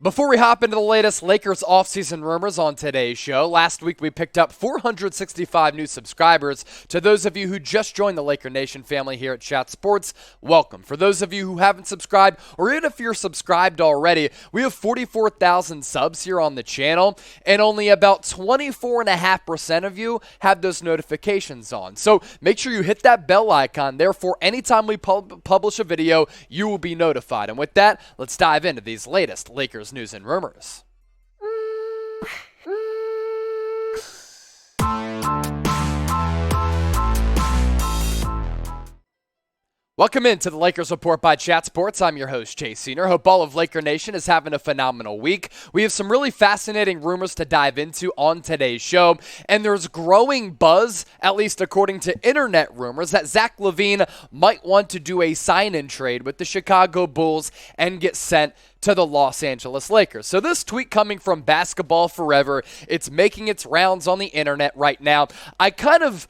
Before we hop into the latest Lakers offseason rumors on today's show, last week we picked up 465 new subscribers. To those of you who just joined the Laker Nation family here at Chat Sports, welcome. For those of you who haven't subscribed, or even if you're subscribed already, we have 44,000 subs here on the channel, and only about 24.5% of you have those notifications on. So make sure you hit that bell icon. Therefore, anytime we publish a video, you will be notified. And with that, let's dive into these latest Lakers news and rumors. Welcome into the Lakers Report by Chat Sports. I'm your host, Chase Senior. Hope all of Laker Nation is having a phenomenal week. We have some really fascinating rumors to dive into on today's show, and there's growing buzz, at least according to internet rumors, that Zach LaVine might want to do a sign-in trade with the Chicago Bulls and get sent to the Los Angeles Lakers. So this tweet coming from Basketball Forever, it's making its rounds on the internet right now. I kind of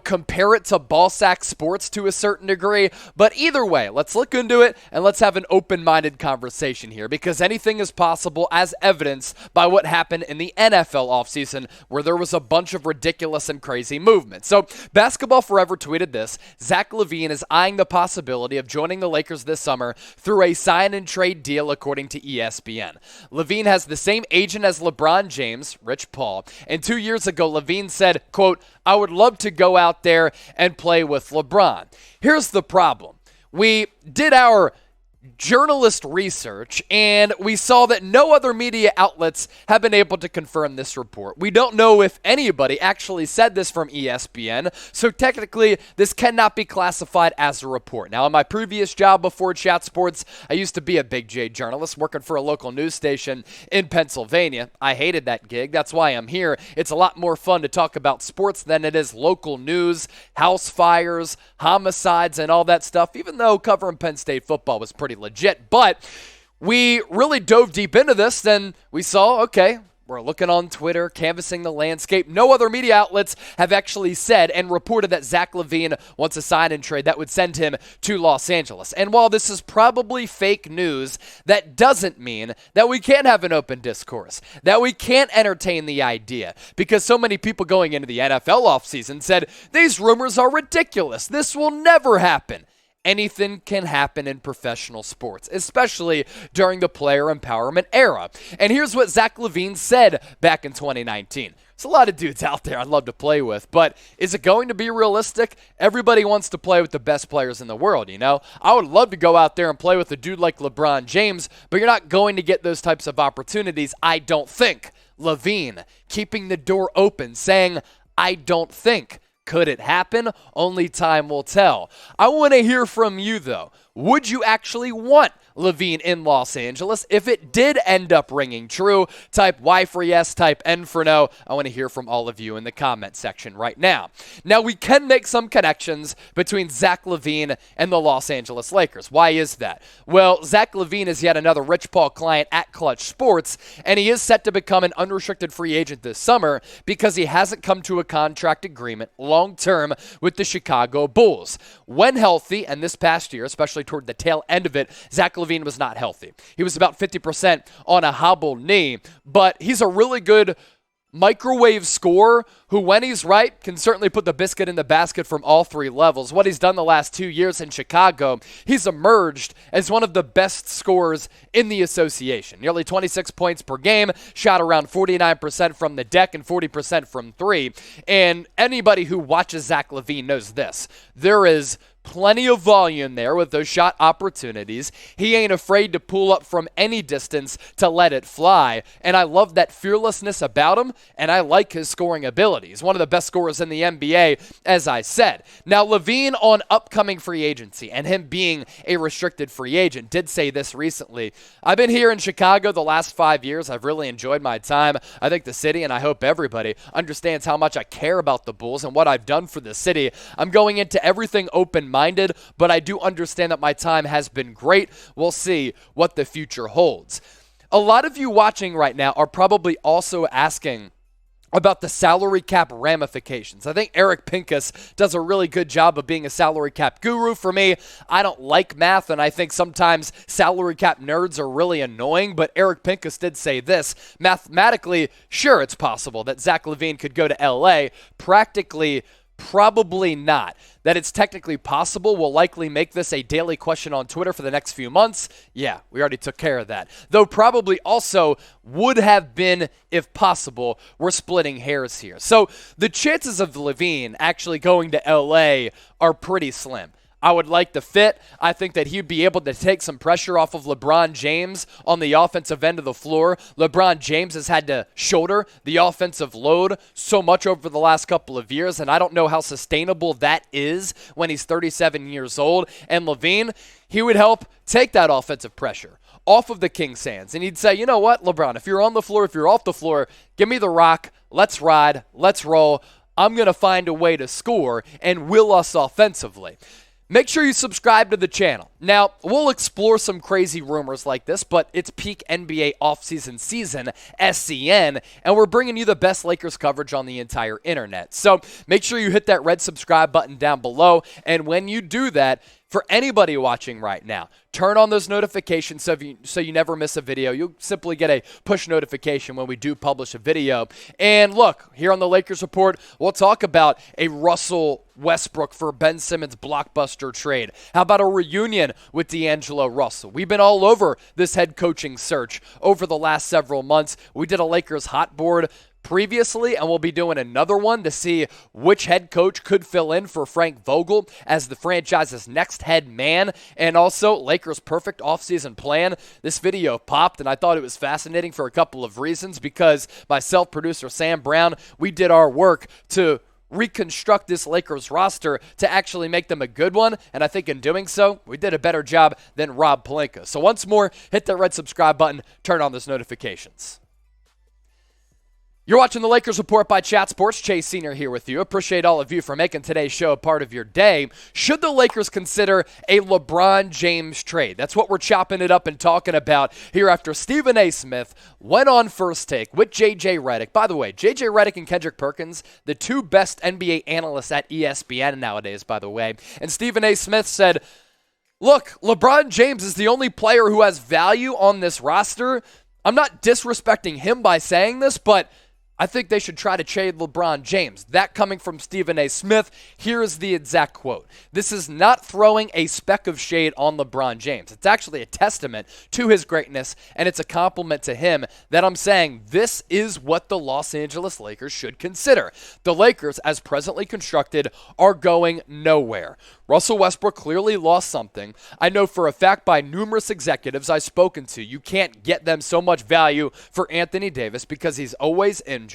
compare it to Ballsack Sports to a certain degree. But either way, let's look into it and let's have an open-minded conversation here, because anything is possible, as evidenced by what happened in the NFL offseason, where there was a bunch of ridiculous and crazy movement. So Basketball Forever tweeted this: Zach LaVine is eyeing the possibility of joining the Lakers this summer through a sign-and-trade deal, according to ESPN. LaVine has the same agent as LeBron James, Rich Paul, and 2 years ago, LaVine said, quote, "I would love to go out there and play with LeBron." Here's the problem. We did our journalist research, and we saw that no other media outlets have been able to confirm this report. We don't know if anybody actually said this from ESPN, so technically this cannot be classified as a report. Now, in my previous job before Chat Sports, I used to be a Big J journalist working for a local news station in Pennsylvania. I hated that gig. That's why I'm here. It's a lot more fun to talk about sports than it is local news, house fires, homicides, and all that stuff, even though covering Penn State football was pretty legit. But we really dove deep into this, and we saw, okay, we're looking on Twitter, canvassing the landscape. No other media outlets have actually said and reported that Zach LaVine wants a sign-in trade that would send him to Los Angeles. And while this is probably fake news, that doesn't mean that we can't have an open discourse, that we can't entertain the idea, because so many people going into the NFL offseason said, these rumors are ridiculous. This will never happen. Anything can happen in professional sports, especially during the player empowerment era. And here's what Zach LaVine said back in 2019. There's a lot of dudes out there I'd love to play with, but is it going to be realistic? Everybody wants to play with the best players in the world, I would love to go out there and play with a dude like LeBron James, but you're not going to get those types of opportunities, I don't think. LaVine keeping the door open, saying, I don't think. Could it happen? Only time will tell. I want to hear from you, though. Would you actually want LaVine in Los Angeles if it did end up ringing true? Type Y for yes, type N for no. I want to hear from all of you in the comment section right now. Now, we can make some connections between Zach LaVine and the Los Angeles Lakers. Why is that? Well, Zach LaVine is yet another Rich Paul client at Clutch Sports, and he is set to become an unrestricted free agent this summer because he hasn't come to a contract agreement long-term with the Chicago Bulls. When healthy, and this past year, especially toward the tail end of it, Zach LaVine was not healthy. He was about 50% on a hobbled knee, but he's a really good microwave scorer who, when he's right, can certainly put the biscuit in the basket from all three levels. What he's done the last 2 years in Chicago, he's emerged as one of the best scorers in the association. Nearly 26 points per game, shot around 49% from the deck and 40% from three. And anybody who watches Zach LaVine knows this. There is plenty of volume there with those shot opportunities. He ain't afraid to pull up from any distance to let it fly. And I love that fearlessness about him, and I like his scoring ability. He's one of the best scorers in the NBA, as I said. Now, LaVine on upcoming free agency and him being a restricted free agent did say this recently. I've been here in Chicago the last 5 years. I've really enjoyed my time. I think the city, and I hope everybody, understands how much I care about the Bulls and what I've done for the city. I'm going into everything open-minded, but I do understand that my time has been great. We'll see what the future holds. A lot of you watching right now are probably also asking, about the salary cap ramifications. I think Eric Pincus does a really good job of being a salary cap guru. For me, I don't like math, and I think sometimes salary cap nerds are really annoying, but Eric Pincus did say this. Mathematically, sure, it's possible that Zach LaVine could go to LA. Practically, probably not. That it's technically possible will likely make this a daily question on Twitter for the next few months. Yeah, we already took care of that. Though probably also would have been if possible. We're splitting hairs here. So the chances of LaVine actually going to LA are pretty slim. I would like the fit. I think that he'd be able to take some pressure off of LeBron James on the offensive end of the floor. LeBron James has had to shoulder the offensive load so much over the last couple of years, and I don't know how sustainable that is when he's 37 years old. And LaVine, he would help take that offensive pressure off of the Kings' hands. And he'd say, you know what, LeBron, if you're on the floor, if you're off the floor, give me the rock. Let's ride. Let's roll. I'm going to find a way to score and will us offensively. Make sure you subscribe to the channel. Now, we'll explore some crazy rumors like this, but it's peak NBA offseason season, SCN, and we're bringing you the best Lakers coverage on the entire internet. So make sure you hit that red subscribe button down below, and when you do that, for anybody watching right now, turn on those notifications so you never miss a video. You'll simply get a push notification when we do publish a video. And look, here on the Lakers Report, we'll talk about a Russell Westbrook for Ben Simmons blockbuster trade. How about a reunion with D'Angelo Russell? We've been all over this head coaching search over the last several months. We did a Lakers hot board previously, and we'll be doing another one to see which head coach could fill in for Frank Vogel as the franchise's next head man, and also Lakers' perfect offseason plan. This video popped, and I thought it was fascinating for a couple of reasons, because myself, producer Sam Brown, we did our work to reconstruct this Lakers roster to actually make them a good one, and I think in doing so, we did a better job than Rob Pelinka. So once more, hit that red subscribe button, turn on those notifications. You're watching the Lakers Report by Chat Sports. Chase Senior here with you. Appreciate all of you for making today's show a part of your day. Should the Lakers consider a LeBron James trade? That's what we're chopping it up and talking about here after Stephen A. Smith went on First Take with J.J. Redick. By the way, J.J. Redick and Kendrick Perkins, the two best NBA analysts at ESPN nowadays, by the way. And Stephen A. Smith said, look, LeBron James is the only player who has value on this roster. I'm not disrespecting him by saying this, but I think they should try to trade LeBron James. That coming from Stephen A. Smith. Here is the exact quote. This is not throwing a speck of shade on LeBron James. It's actually a testament to his greatness, and it's a compliment to him that I'm saying this is what the Los Angeles Lakers should consider. The Lakers, as presently constructed, are going nowhere. Russell Westbrook clearly lost something. I know for a fact by numerous executives I've spoken to, you can't get them so much value for Anthony Davis because he's always injured.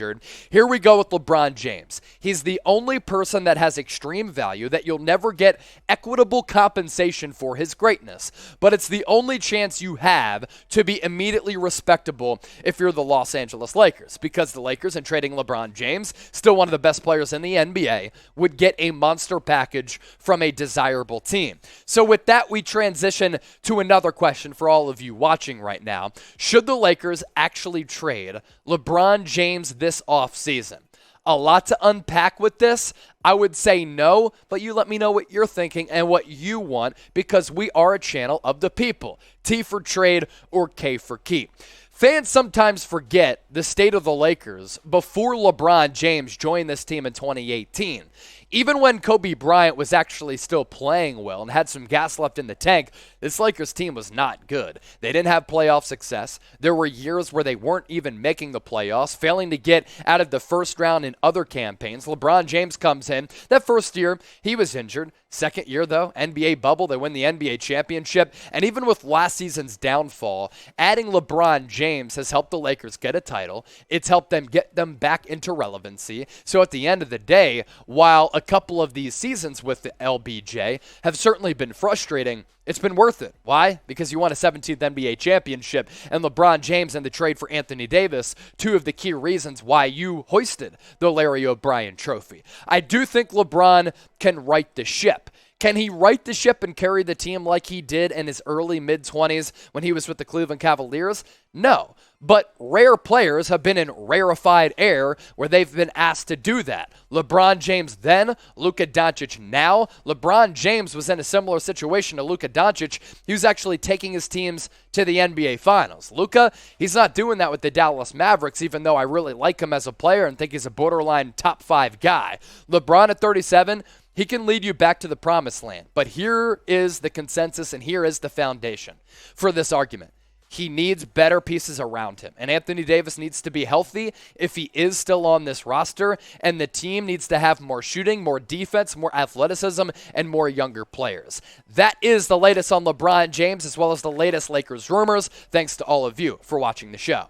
Here we go with LeBron James. He's the only person that has extreme value that you'll never get equitable compensation for his greatness. But it's the only chance you have to be immediately respectable if you're the Los Angeles Lakers, because the Lakers, in trading LeBron James, still one of the best players in the NBA, would get a monster package from a desirable team. So with that, we transition to another question for all of you watching right now. Should the Lakers actually trade LeBron James this offseason? A lot to unpack with this. I would say no, but you let me know what you're thinking and what you want, because we are a channel of the people. T for trade or K for keep. Fans sometimes forget the state of the Lakers before LeBron James joined this team in 2018. Even when Kobe Bryant was actually still playing well and had some gas left in the tank, this Lakers team was not good. They didn't have playoff success. There were years where they weren't even making the playoffs, failing to get out of the first round in other campaigns. LeBron James comes in. That first year, he was injured. Second year, though, NBA bubble, they win the NBA championship. And even with last season's downfall, adding LeBron James has helped the Lakers get a title. It's helped them get them back into relevancy. So at the end of the day, while a couple of these seasons with the LBJ have certainly been frustrating, it's been worth it. Why? Because you won a 17th NBA championship, and LeBron James and the trade for Anthony Davis, two of the key reasons why you hoisted the Larry O'Brien trophy. I do think LeBron can right the ship. Can he right the ship and carry the team like he did in his early mid-20s when he was with the Cleveland Cavaliers? No. But rare players have been in rarefied air where they've been asked to do that. LeBron James then, Luka Doncic now. LeBron James was in a similar situation to Luka Doncic. He was actually taking his teams to the NBA Finals. Luka, he's not doing that with the Dallas Mavericks, even though I really like him as a player and think he's a borderline top 5 guy. LeBron at 37, he can lead you back to the promised land. But here is the consensus and here is the foundation for this argument. He needs better pieces around him. And Anthony Davis needs to be healthy if he is still on this roster. And the team needs to have more shooting, more defense, more athleticism, and more younger players. That is the latest on LeBron James as well as the latest Lakers rumors. Thanks to all of you for watching the show.